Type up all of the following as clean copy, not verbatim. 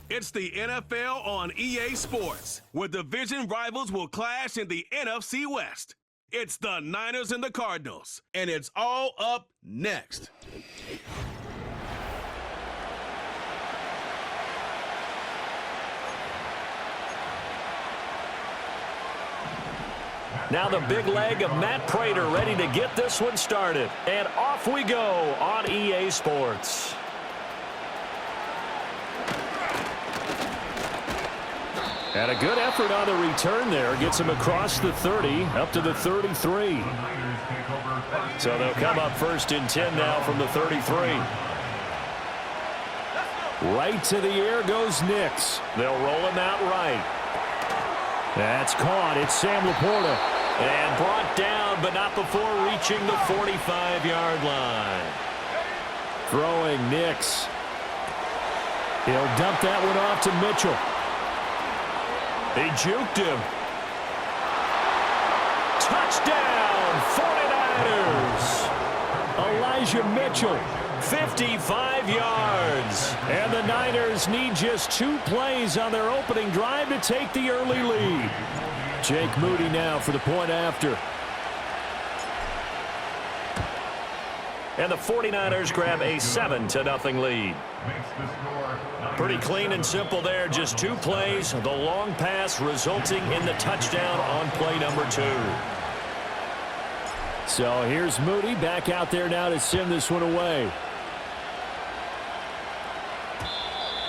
It's the NFL on EA Sports, where division rivals will clash in the NFC West. It's the Niners and the Cardinals, and it's all up next. Now the big leg of Matt Prater ready to get this one started. And off we go on EA Sports. And a good effort on the return there. Gets him across the 30, up to the 33. So they'll come up 1st and 10 now from the 33. Right to the air goes Nix. They'll roll him out right. That's caught. It's Sam Laporta. And brought down, but not before reaching the 45-yard line. Throwing Nix. He'll dump that one off to Mitchell. They juked him. Touchdown, 49ers. Elijah Mitchell, 55 yards. And the Niners need just 2 plays on their opening drive to take the early lead. Jake Moody now for the point after. And the 49ers grab a 7-0 lead. Pretty clean and simple there. Just 2 plays. The long pass resulting in the touchdown on play number 2. So here's Moody back out there now to send this one away.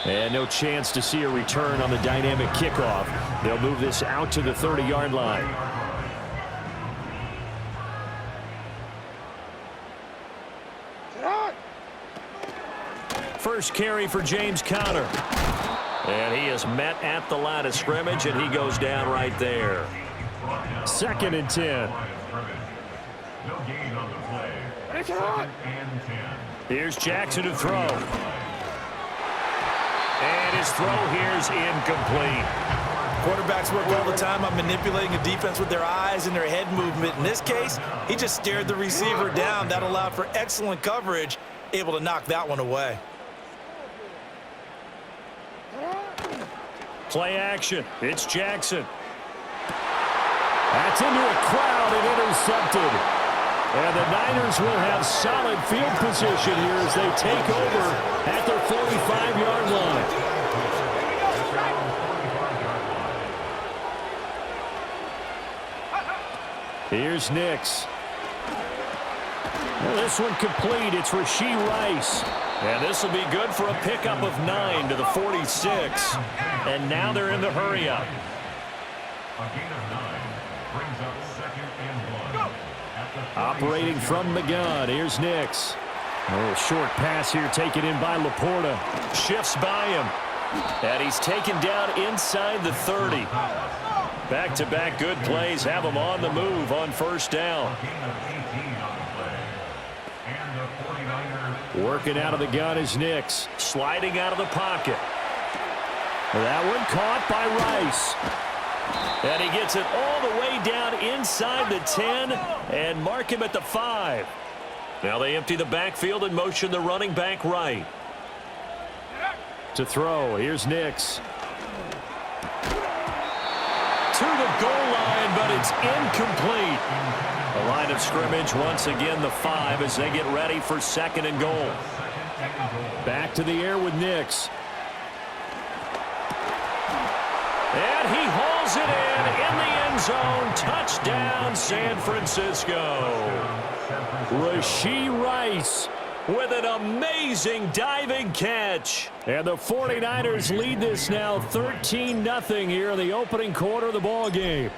And no chance to see a return on the dynamic kickoff. They'll move this out to the 30-yard line. First carry for James Conner. And he is met at the line of scrimmage, and he goes down right there. 2nd and 10. Here's Jackson to throw. And his throw here is incomplete. Quarterbacks work all the time on manipulating a defense with their eyes and their head movement. In this case, he just stared the receiver down. That allowed for excellent coverage, able to knock that one away. Play action. It's Jackson. That's into a crowd and intercepted. And the Niners will have solid field position here as they take over at their 45-yard line. Here's Nix. Well, this one complete. It's Rashee Rice. And this will be good for a pickup of 9 to the 46. And now they're in the hurry-up. Operating from the gun. Here's Nix. A little short pass here taken in by Laporta. Shifts by him. And he's taken down inside the 30. Back-to-back good plays have him on the move on 1st down. Working out of the gun is Nix. Sliding out of the pocket. That one caught by Rice. And he gets it all the way down inside the 10 and mark him at the 5. Now they empty the backfield and motion the running back right. To throw, here's Nix. To the goal line, but it's incomplete. The line of scrimmage once again the 5 as they get ready for 2nd and goal. Back to the air with Nix. And he hauls it in the end zone. Touchdown, San Francisco. Rashee Rice with an amazing diving catch. And the 49ers lead this now 13-0 here in the opening quarter of the ball game.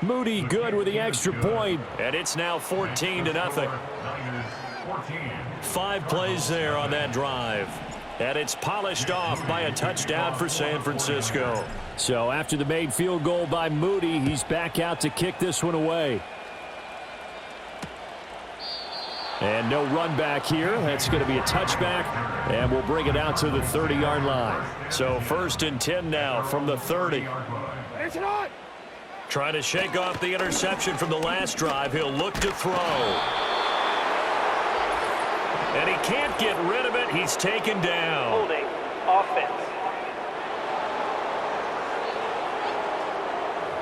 Moody good with the extra point, and it's now 14-0. 5 plays there on that drive. And it's polished off by a touchdown for San Francisco. So after the made field goal by Moody, he's back out to kick this one away. And no run back here. That's going to be a touchback, and we'll bring it out to the 30-yard line. So 1st and 10 now from the 30. Trying to shake off the interception from the last drive. He'll look to throw. And he can't get rid of it. He's taken down. Holding. offense.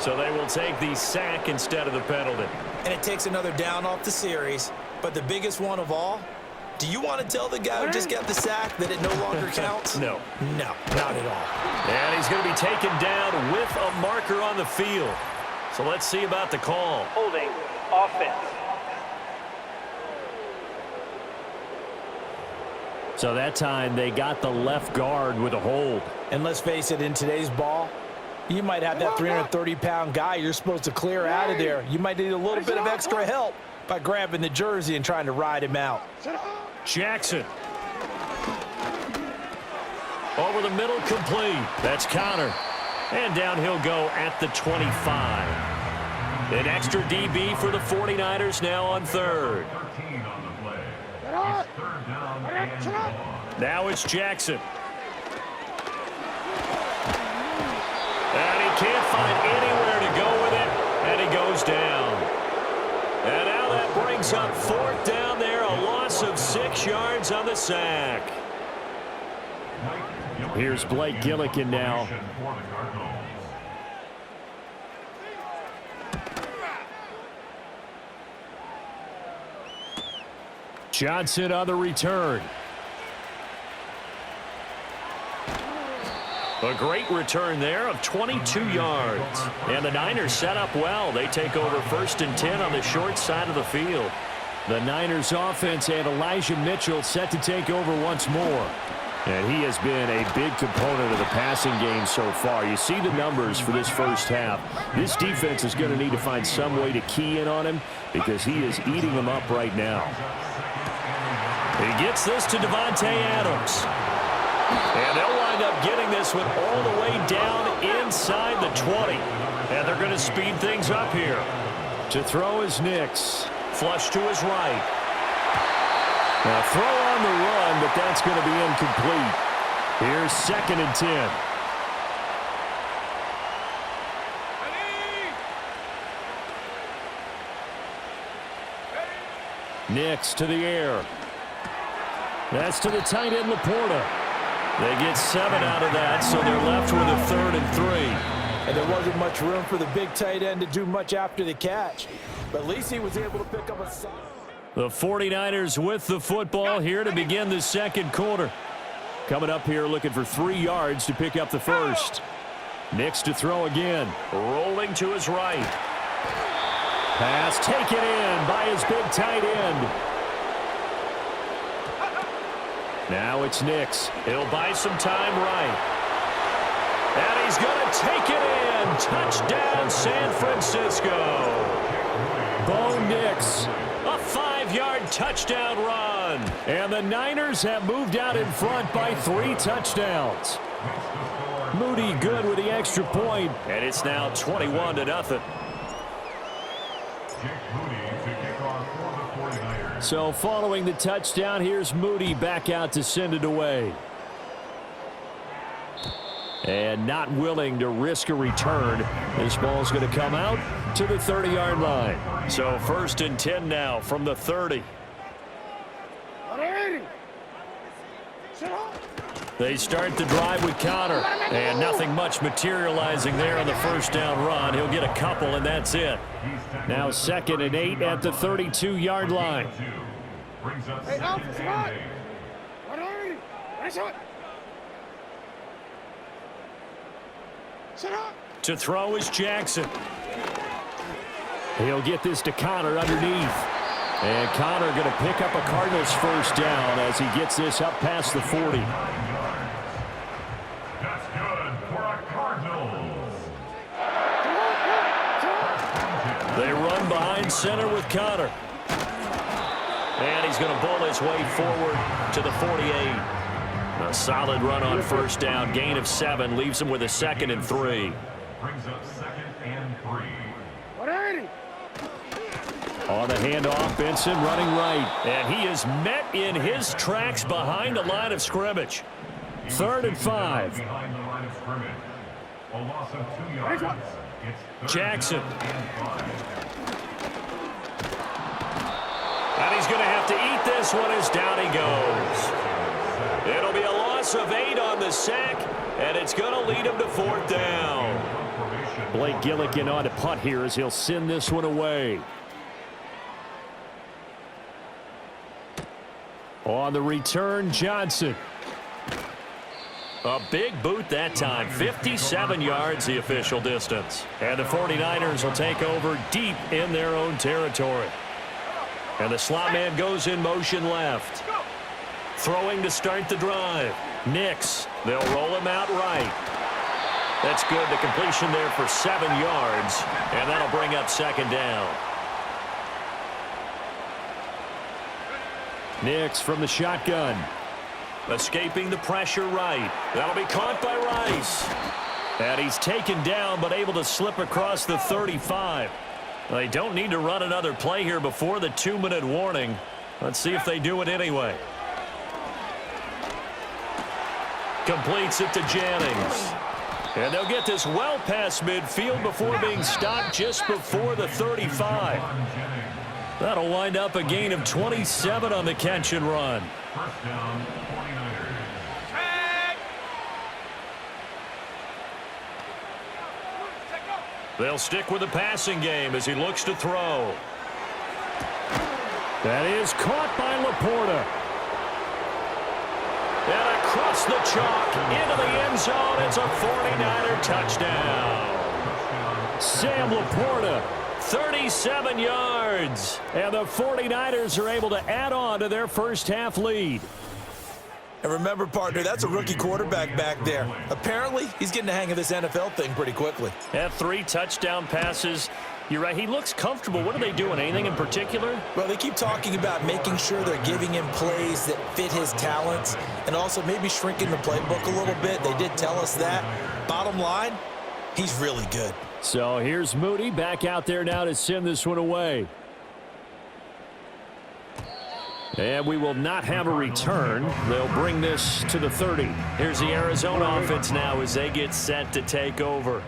So they will take the sack instead of the penalty. And it takes another down off the series. But the biggest one of all, do you want to tell the guy who just got the sack that it no longer counts? No. No, not at all. And he's going to be taken down with a marker on the field. So let's see about the call. Holding offense. So that time they got the left guard with a hold. And let's face it, in today's ball, you might have that 330-pound guy you're supposed to clear out of there. You might need a little bit of extra help by grabbing the jersey and trying to ride him out. Jackson. Over the middle, complete. That's Connor. And down he'll go at the 25. An extra DB for the 49ers now on third. Now it's Jackson. And he can't find anywhere to go with it, and he goes down. And now that brings up fourth down there, a loss of 6 yards on the sack. Here's Blake Gillikin now. Johnson on the return. A great return there of 22 yards. And the Niners set up well. They take over 1st and 10 on the short side of the field. The Niners offense and Elijah Mitchell set to take over once more. And he has been a big component of the passing game so far. You see the numbers for this first half. This defense is going to need to find some way to key in on him because he is eating them up right now. He gets this to Devontae Adams. And they'll wind up getting this one all the way down inside the 20. And they're going to speed things up here. To throw is Nix. Flush to his right. Now throw on the run, but that's going to be incomplete. Here's 2nd and 10. Nix to the air. That's to the tight end, Laporta. They get 7 out of that, so they're left with a 3rd and 3. And there wasn't much room for the big tight end to do much after the catch. But at least he was able to pick up a sack. The 49ers with the football here to begin the second quarter. Coming up here looking for 3 yards to pick up the first. Nix to throw again. Rolling to his right. Pass taken in by his big tight end. Now it's Nix. He'll buy some time right. And he's going to take it in. Touchdown, San Francisco. Bo Nix. A 5-yard touchdown run. And the Niners have moved out in front by 3 touchdowns. Moody good with the extra point. And it's now 21-0. So following the touchdown, here's Moody back out to send it away. And not willing to risk a return. This ball's going to come out to the 30-yard line. So 1st and 10 now from the 30. They start the drive with Connor. And nothing much materializing there on the first down run. He'll get a couple, and that's it. Now 2nd and 8 at the 32-yard line. To throw is Jackson. He'll get this to Connor underneath. And Connor going to pick up a Cardinals first down as he gets this up past the 40. That's good for a Cardinals. They run behind center with Connor. And he's going to bowl his way forward to the 48. A solid run on first down. Gain of 7 leaves him with a 2nd and 3. Brings up 2nd and 3. On the handoff, Benson running right. And he is met in his tracks behind the line of scrimmage. 3rd and 5. Behind the line of scrimmage. A loss of 2 yards. It's Jackson. And he's going to have to eat this one as down he goes. It'll be a loss loss of 8 on the sack, and it's going to lead him to 4th down. Blake Gillikin on to punt here as he'll send this one away. On the return, Johnson. A big boot that time. 57 yards the official distance. And the 49ers will take over deep in their own territory. And the slot man goes in motion left. Throwing to start the drive. Nix. They'll roll him out right. That's good. The completion there for 7 yards. And that'll bring up 2nd down. Nix from the shotgun. Escaping the pressure right. That'll be caught by Rice. And he's taken down but able to slip across the 35. They don't need to run another play here before the 2-minute warning. Let's see if they do it anyway. Completes it to Jennings. And they'll get this well past midfield before being stopped just before the 35. That'll wind up a gain of 27 on the catch and run. First down, 49ers. They'll stick with the passing game as he looks to throw. That is caught by Laporta. And across the chalk into the end zone. It's a 49er touchdown. Sam Laporta, 37 yards. And the 49ers are able to add on to their first half lead. And remember, partner, that's a rookie quarterback back there. Apparently, he's getting the hang of this NFL thing pretty quickly. Had 3 touchdown passes. You're right, he looks comfortable. What are they doing? Anything in particular? Well, they keep talking about making sure they're giving him plays that fit his talents and also maybe shrinking the playbook a little bit. They did tell us that. Bottom line, he's really good. So here's Moody back out there now to send this one away. And we will not have a return. They'll bring this to the 30. Here's the Arizona offense now as they get set to take over.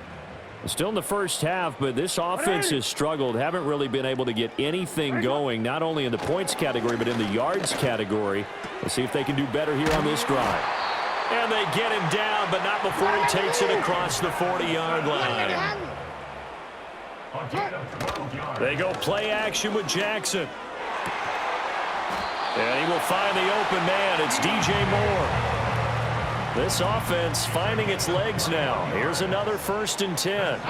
Still in the first half, but this offense has struggled. Haven't really been able to get anything going, not only in the points category, but in the yards category. Let's see if they can do better here on this drive. And they get him down, but not before he takes it across the 40-yard line. They go play action with Jackson. And he will find the open man. It's DJ Moore. This offense finding its legs now. Here's another 1st and 10.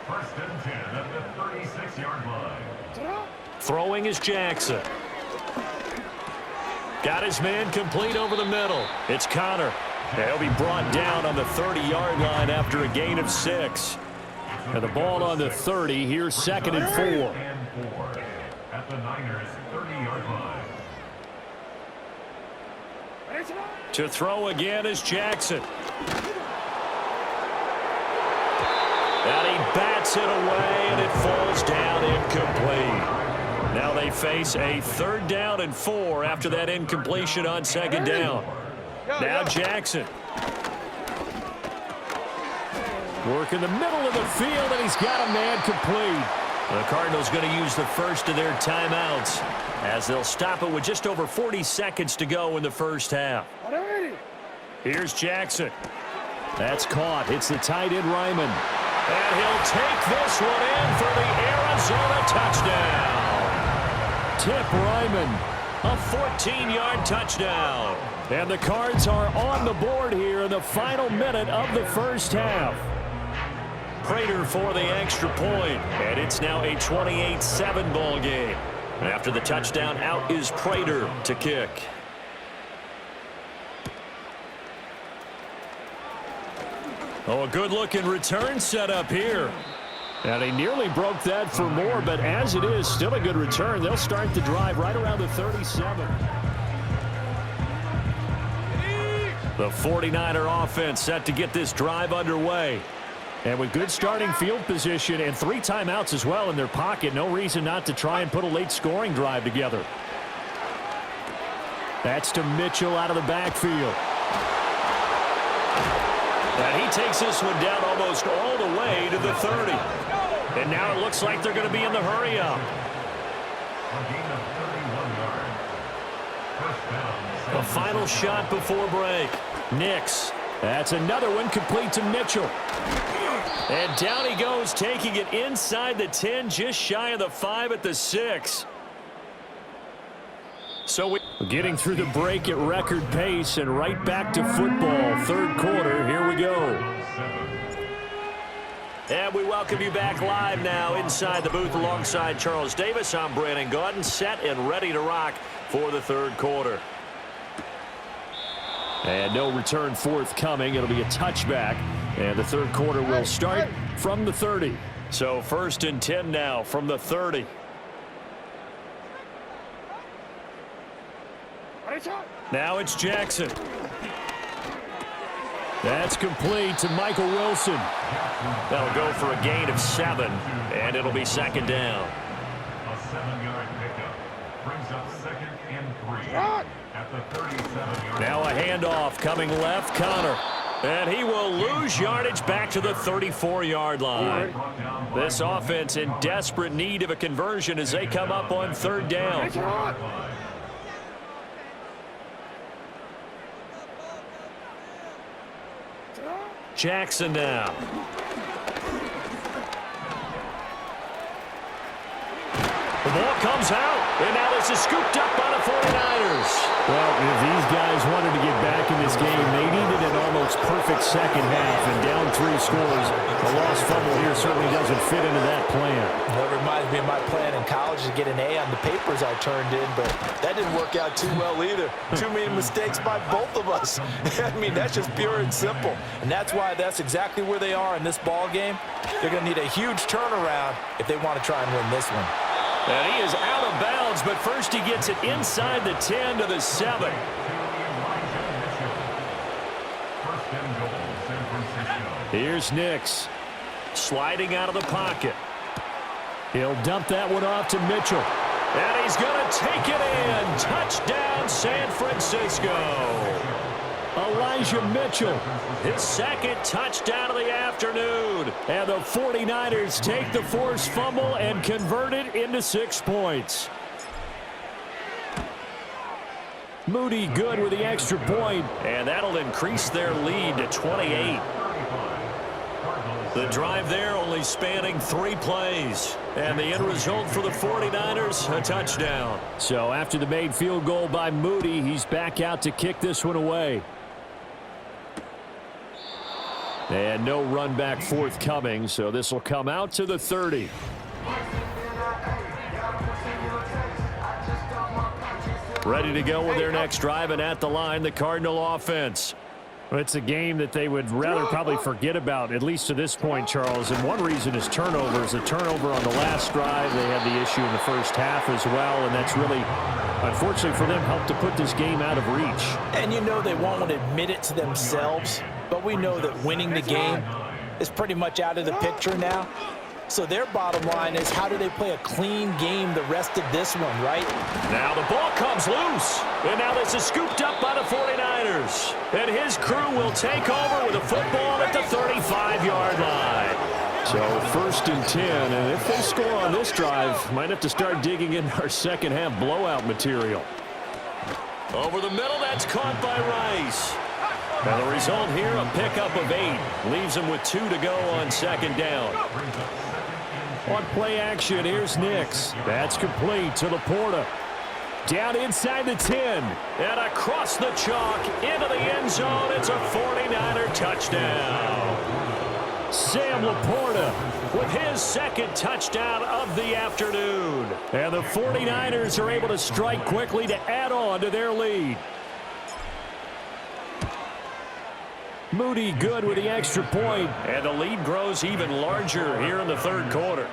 First and 10 at the 36-yard line. Throwing is Jackson. Got his man complete over the middle. It's Connor. He'll be brought down on the 30-yard line after a gain of 6. And the ball on the 30. Here's 2nd and 4. And 4 at the Niners' 30-yard line. To throw again is Jackson. And he bats it away, and it falls down incomplete. Now they face a 3rd down and 4 after that incompletion on 2nd down. Now Jackson. Work in the middle of the field, and he's got a man complete. The Cardinals going to use the first of their timeouts as they'll stop it with just over 40 seconds to go in the first half. Here's Jackson. That's caught. It's the tight end Ryman. And he'll take this one in for the Arizona touchdown. Tip Ryman, a 14-yard touchdown. And the Cards are on the board here in the final minute of the first half. Prater for the extra point, and it's now a 28-7 ball game. And after the touchdown, out is Prater to kick. Oh, a good-looking return set up here. And he nearly broke that for more, but as it is, still a good return. They'll start the drive right around the 37. The 49er offense set to get this drive underway. And with good starting field position and 3 timeouts as well in their pocket, no reason not to try and put a late scoring drive together. That's to Mitchell out of the backfield. And he takes this one down almost all the way to the 30. And now it looks like they're going to be in the hurry up. A gain of 31 yards. A final shot before break. Nix. That's another one complete to Mitchell. And down he goes, taking it inside the 10, just shy of the 5 at the 6. So we're getting through the break at record pace and right back to football. Third quarter, here we go. And we welcome you back live now inside the booth alongside Charles Davis. I'm Brandon Gaudin, set and ready to rock for the third quarter. And no return forthcoming. It'll be a touchback. And the third quarter will start from the 30. So 1st and 10 now from the 30. Now it's Jackson. That's complete to Michael Wilson. That'll go for a gain of 7, and it'll be 2nd down. A 7-yard pickup brings up 2nd and 3 at the 37-yard. Now a handoff coming left, Connor. And he will lose yardage back to the 34-yard line. This offense in desperate need of a conversion as they come up on 3rd down. Jackson now. The ball comes out, and now this is scooped up by the 49ers. Well, if these guys wanted to get back in this game, they needed an almost perfect second half, and down 3 scores. A lost fumble here certainly doesn't fit into that plan. That reminds me of my plan in college to get an A on the papers I turned in, but that didn't work out too well either. Too many mistakes by both of us. I mean, that's just pure and simple. And that's why that's exactly where they are in this ball game. They're going to need a huge turnaround if they want to try and win this one. And he is out of bounds, but first he gets it inside the 10 to the 7. Here's Nix. Sliding out of the pocket. He'll dump that one off to Mitchell. And he's going to take it in. Touchdown, San Francisco. Elijah Mitchell. His 2nd touchdown of the afternoon. And the 49ers take the forced fumble and convert it into 6 points. Moody good with the extra point. And that'll increase their lead to 28. The drive there only spanning 3 plays. And the end result for the 49ers, a touchdown. So after the made field goal by Moody, he's back out to kick this one away. And no run back forthcoming, so this will come out to the 30. Ready to go with their next drive, and at the line, the Cardinal offense. Well, it's a game that they would rather probably forget about, at least to this point, Charles. And one reason is turnovers. A turnover on the last drive. They had the issue in the first half as well, and that's really, unfortunately for them, helped to put this game out of reach. And you know they won't admit it to themselves, but we know that winning the game is pretty much out of the picture now. So their bottom line is, how do they play a clean game the rest of this one, right? Now the ball comes loose. And now this is scooped up by the 49ers. And his crew will take over with a football at the 35-yard line. So 1st and 10, and if they score on this drive, might have to start digging in our second half blowout material. Over the middle, that's caught by Rice. And the result here, a pickup of 8. Leaves him with 2 to go on 2nd down. On play action, here's Nix. That's complete to Laporta. Down inside the 10. And across the chalk into the end zone. It's a 49er touchdown. Sam Laporta with his 2nd touchdown of the afternoon. And the 49ers are able to strike quickly to add on to their lead. Moody good with the extra point. And the lead grows even larger here in the 3rd quarter.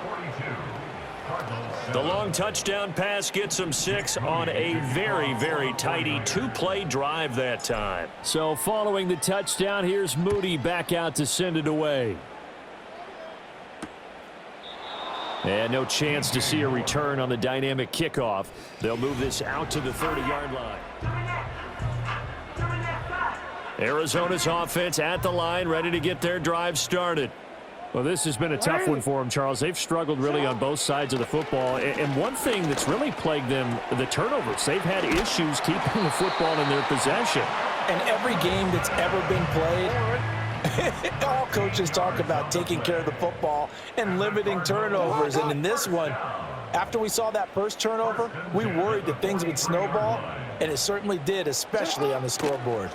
The long touchdown pass gets them 6 on a very, very tidy 2-play drive that time. So following the touchdown, here's Moody back out to send it away. And no chance to see a return on the dynamic kickoff. They'll move this out to the 30-yard line. Arizona's offense at the line, ready to get their drive started. Well, this has been a tough one for them, Charles. They've struggled really on both sides of the football. And one thing that's really plagued them, the turnovers. They've had issues keeping the football in their possession. And every game that's ever been played, all coaches talk about taking care of the football and limiting turnovers. And in this one, after we saw that first turnover, we worried that things would snowball, and it certainly did, especially on the scoreboard.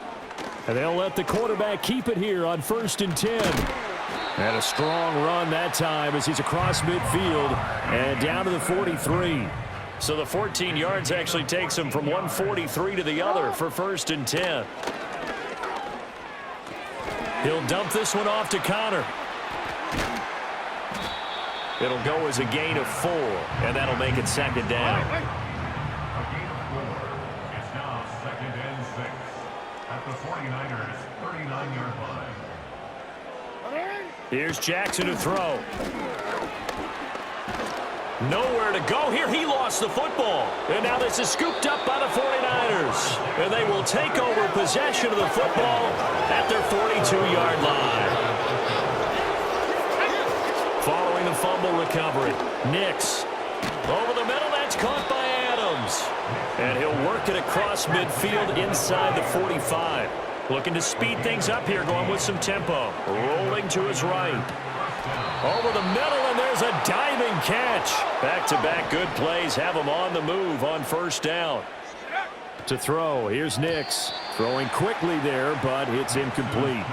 And they'll let the quarterback keep it here on 1st and 10. And a strong run that time as he's across midfield and down to the 43. So the 14 yards actually takes him from 143 to the other for 1st and 10. He'll dump this one off to Connor. It'll go as a gain of 4, and that'll make it 2nd down. A gain of 4. It's now 2nd and 6 at the 49ers' 39-yard line. Here's Jackson to throw. Nowhere to go here. He lost the football. And now this is scooped up by the 49ers. And they will take over possession of the football at their 42-yard line. Following the fumble recovery, Nix over the middle. That's caught by Adams. And he'll work it across midfield inside the 45. Looking to speed things up here, going with some tempo. Rolling to his right. Over the middle, and there's a diving catch. Back-to-back good plays have him on the move on 1st down. To throw, here's Nix. Throwing quickly there, but it's incomplete.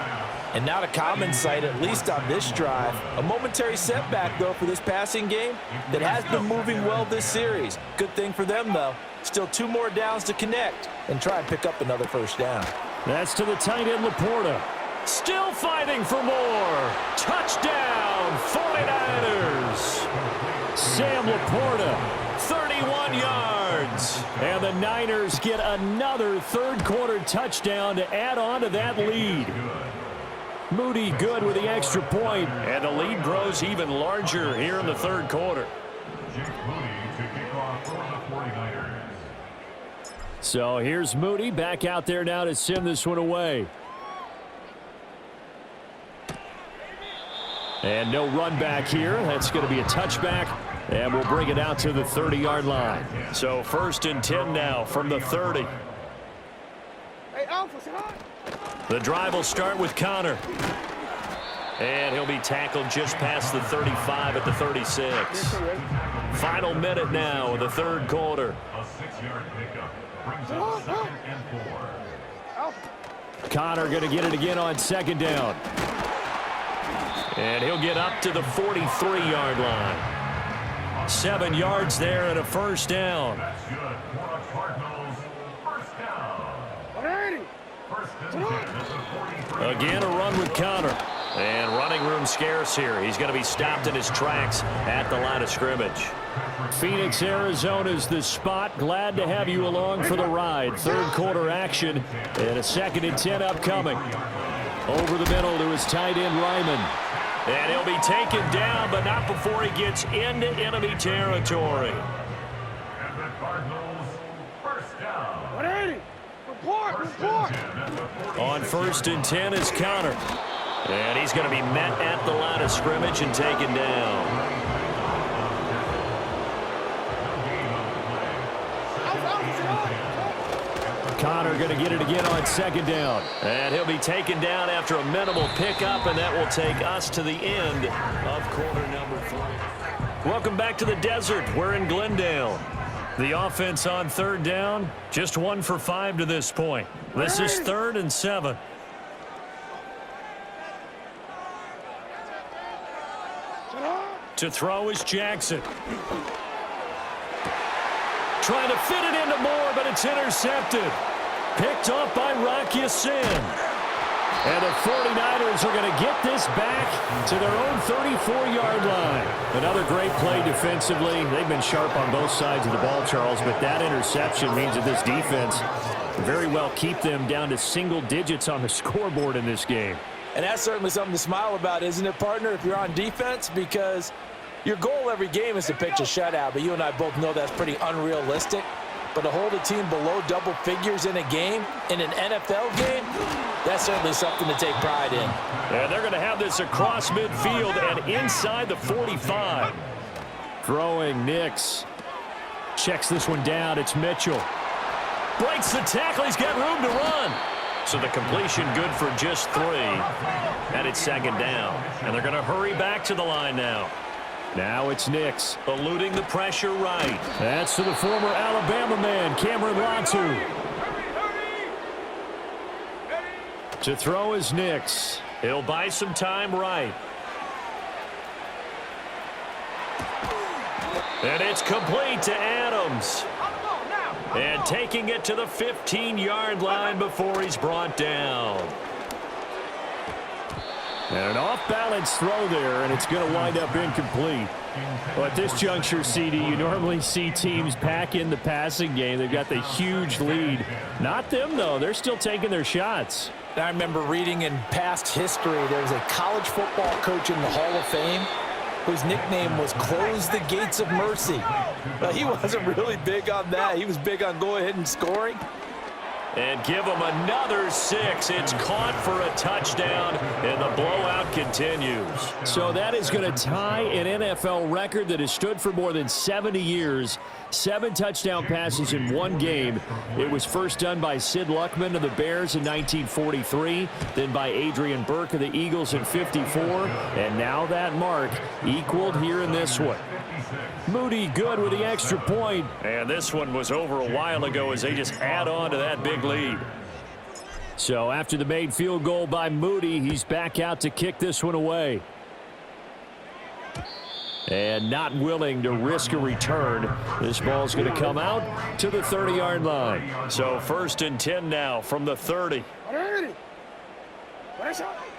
And not a common sight, at least on this drive. A momentary setback, though, for this passing game that has been moving well this series. Good thing for them, though. Still 2 more downs to connect and try and pick up another 1st down. That's to the tight end, Laporta. Still fighting for more. Touchdown, 49ers. Sam Laporta, 31 yards. and the Niners get another third-quarter touchdown to add on to that lead. Moody good with the extra point, and the lead grows even larger here in the 3rd quarter. Jake Moody to kick off for the 49ers. So here's Moody back out there now to send this one away. And no run back here. That's going to be a touchback, and we'll bring it out to the 30-yard line. So 1st and 10 now from the 30. The drive will start with Connor. And he'll be tackled just past the 35 at the 36. Final minute now of the 3rd quarter. A 6-yard pickup brings up 2nd and 4. Connor going to get it again on 2nd down. And he'll get up to the 43-yard line. 7 yards there and a 1st down. That's good for the Cardinals. 1st down. 1st and 10 at the 43. Again, a run with Connor. And running room scarce here. He's going to be stopped in his tracks at the line of scrimmage. Phoenix, Arizona's the spot. Glad to have you along for the ride. 3rd quarter action and a 2nd and 10 upcoming. Over the middle to his tight end, Ryman. And he'll be taken down, but not before he gets into enemy territory. And the Cardinals, 1st down. 180. Report. On 1st and 10 is Connor. And he's going to be met at the line of scrimmage and taken down. Connor going to get it again on 2nd down. And he'll be taken down after a minimal pickup, and that will take us to the end of quarter number 3. Welcome back to the desert. We're in Glendale. The offense on 3rd down, just 1 for 5 to this point. This is 3rd and 7. To throw is Jackson. Trying to fit it into Moore, but it's intercepted. Picked off by Rocky Sin. And the 49ers are going to get this back to their own 34-yard line. Another great play defensively. They've been sharp on both sides of the ball, Charles, but that interception means that this defense very well keep them down to single digits on the scoreboard in this game. And that's certainly something to smile about, isn't it, partner, if you're on defense? Because your goal every game is to pitch a shutout, but you and I both know that's pretty unrealistic. but to hold a team below double figures in a game, in an NFL game, that's certainly something to take pride in. And they're going to have this across midfield and inside the 45. Throwing Nix. Checks this one down. It's Mitchell. Breaks the tackle. He's got room to run. So the completion good for just 3. And it's second down. And they're going to hurry back to the line now. Now it's Nix. Eluding the pressure right. That's to the former Alabama man, Cameron Latu. To throw is Nix. He'll buy some time right. And it's complete to Adams. And taking it to the 15-yard line before he's brought down. And an off-balance throw there, and it's going to wind up incomplete. Well, at this juncture, CD, you normally see teams pack in the passing game. They've got the huge lead. Not them, though. They're still taking their shots. I remember reading in past history, there was a college football coach in the Hall of Fame whose nickname was Close the Gates of Mercy. But he wasn't really big on that. He was big on go ahead and scoring. And give him another 6. It's caught for a touchdown, and the blowout continues. So that is going to tie an NFL record that has stood for more than 70 years. 7 touchdown passes in one game. It was first done by Sid Luckman of the Bears in 1943, then by Adrian Burke of the Eagles in 54, and now that mark equaled here in this one. Moody good with the extra point. And this one was over a while ago as they just add on to that big lead. So after the made field goal by Moody, he's back out to kick this one away. And not willing to risk a return. This ball's going to come out to the 30-yard line. So 1st and 10 now from the 30.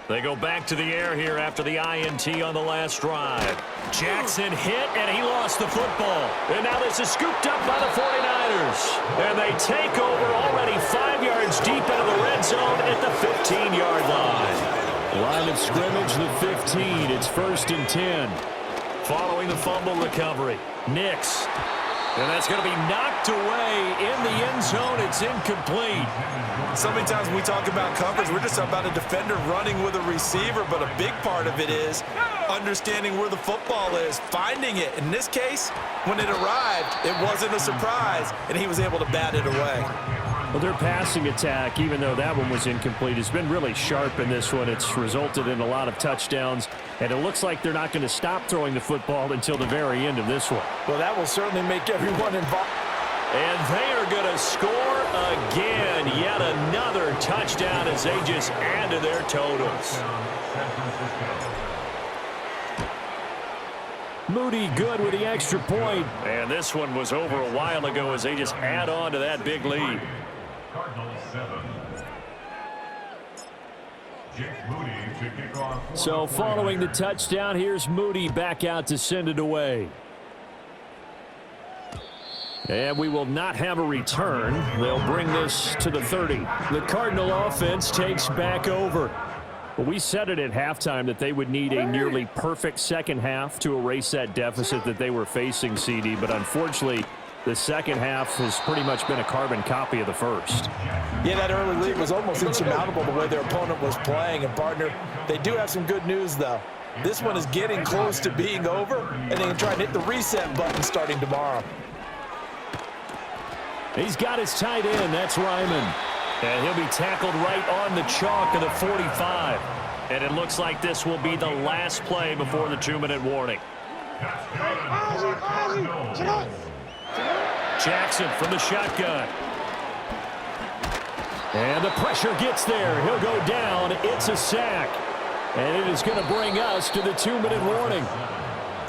They go back to the air here after the INT on the last drive. Jackson hit, and he lost the football. And now this is scooped up by the 49ers. And they take over already 5 yards deep into the red zone at the 15-yard line. Line of scrimmage, the 15. It's 1st and 10. Following the fumble recovery, Nix. And that's going to be knocked away in the end zone. It's incomplete. So many times when we talk about coverage, we're just about a defender running with a receiver, but a big part of it is understanding where the football is, finding it. In this case, when it arrived, it wasn't a surprise, and he was able to bat it away. Well, their passing attack, even though that one was incomplete, has been really sharp in this one. It's resulted in a lot of touchdowns, and it looks like they're not going to stop throwing the football until the very end of this one. Well, that will certainly make everyone involved. And they are going to score again. Yet another touchdown as they just add to their totals. Moody good with the extra point. And this one was over a while ago as they just add on to that big lead. Cardinals 7. Jake Moody to kick off. So following the touchdown, here's Moody back out to send it away. And we will not have a return. They'll bring this to the 30. The Cardinal offense takes back over. Well, we said it at halftime that they would need a nearly perfect second half to erase that deficit that they were facing, CD. But unfortunately, the second half has pretty much been a carbon copy of the first. Yeah, that early lead was almost insurmountable the way their opponent was playing. And, partner, they do have some good news, though. This one is getting close to being over, and they can try and hit the reset button starting tomorrow. He's got his tight end. That's Ryman. And he'll be tackled right on the chalk of the 45. And it looks like this will be the last play before the 2-minute warning. Jackson from the shotgun. And the pressure gets there. He'll go down. It's a sack. And it is going to bring us to the 2-minute warning.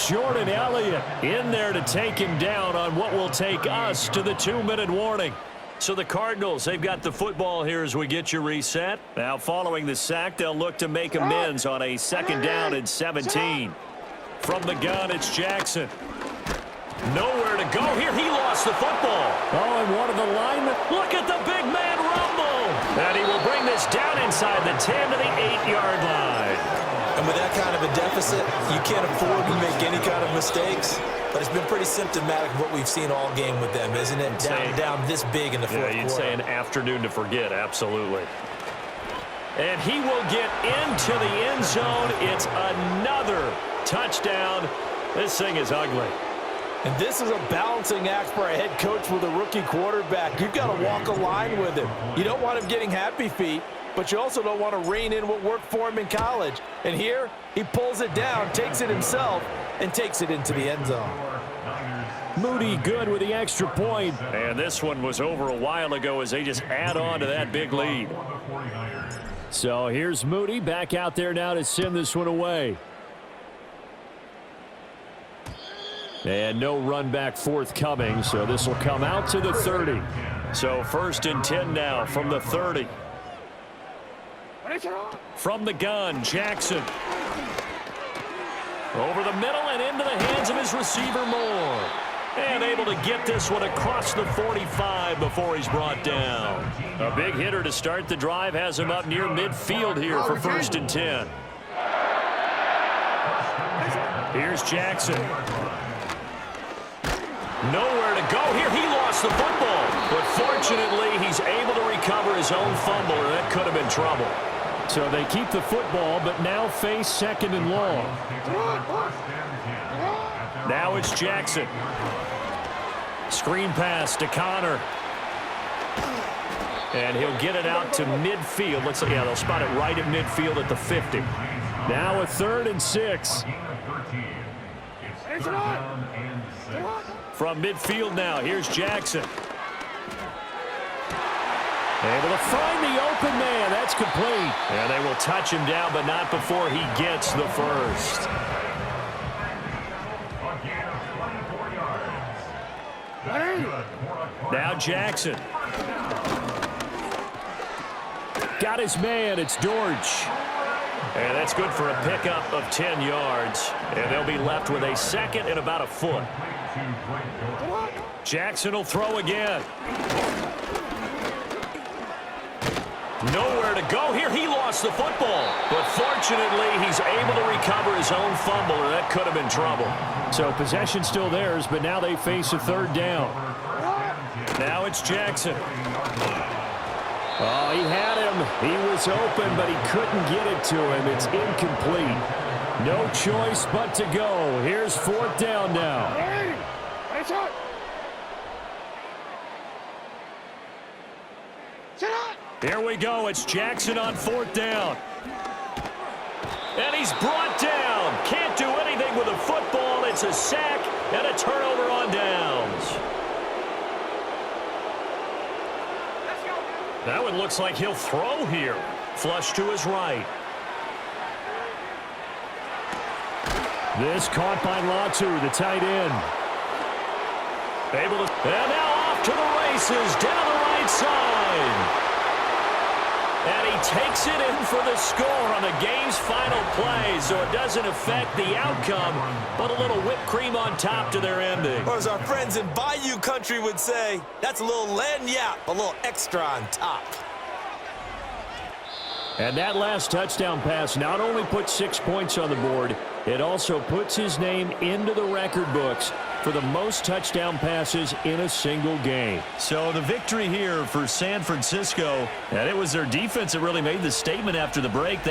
Jordan Elliott in there to take him down on what will take us to the 2-minute warning. So the Cardinals, they've got the football here as we get you reset. Now following the sack, they'll look to make amends on a 2nd down and 17. From the gun, it's Jackson. Nowhere to go here. He lost the football. Oh, and one of the linemen. Look at the big man rumble. And he will bring this down inside the 10 to the 8-yard line. And with that kind of a deficit, you can't afford to make any kind of mistakes. But it's been pretty symptomatic of what we've seen all game with them, isn't it? Down this big in the fourth quarter. Yeah, you'd say an afternoon to forget, absolutely. And he will get into the end zone. It's another touchdown. This thing is ugly. And this is a balancing act for a head coach with a rookie quarterback. You've got to walk a line with him. You don't want him getting happy feet, but you also don't want to rein in what worked for him in college. And here, he pulls it down, takes it himself, and takes it into the end zone. Moody good with the extra point. And this one was over a while ago as they just add on to that big lead. So here's Moody back out there now to send this one away. And no run back forthcoming, so this will come out to the 30. So 1st and 10 now from the 30. From the gun, Jackson. Over the middle and into the hands of his receiver, Moore. And able to get this one across the 45 before he's brought down. A big hitter to start the drive has him up near midfield here for 1st and 10. Here's Jackson. Nowhere to go here. He lost the football. But fortunately, he's able to recover his own fumble, or that could have been trouble. So they keep the football, but now face 2nd and long. Now it's Jackson. Screen pass to Connor. And he'll get it out to midfield. Looks like, yeah, they'll spot it right at midfield at the 50. Now a 3rd and 6. From midfield now, here's Jackson. Able to find the open man. That's complete. And they will touch him down, but not before he gets the first. Now Jackson. Got his man. It's George. And that's good for a pickup of 10 yards. And they'll be left with a 2nd and about a foot. Jackson will throw again. Nowhere to go here. He lost the football. But fortunately, he's able to recover his own fumble, or that could have been trouble. So possession still theirs, but now they face a 3rd down. Now it's Jackson. Oh, he had him. He was open, but he couldn't get it to him. It's incomplete. No choice but to go. Here's 4th down now. Here we go. It's Jackson on 4th down. And he's brought down. Can't do anything with a football. It's a sack and a turnover on downs. That one looks like he'll throw here. Flush to his right. This caught by Latu, the tight end. Able to, and now off to the races down the right side. And he takes it in for the score on the game's final play, so it doesn't affect the outcome, but a little whipped cream on top to their ending. Or as our friends in Bayou country would say, that's a little lagniappe, a little extra on top. And that last touchdown pass not only puts 6 points on the board, it also puts his name into the record books for the most touchdown passes in a single game. So the victory here for San Francisco, and it was their defense that really made the statement after the break.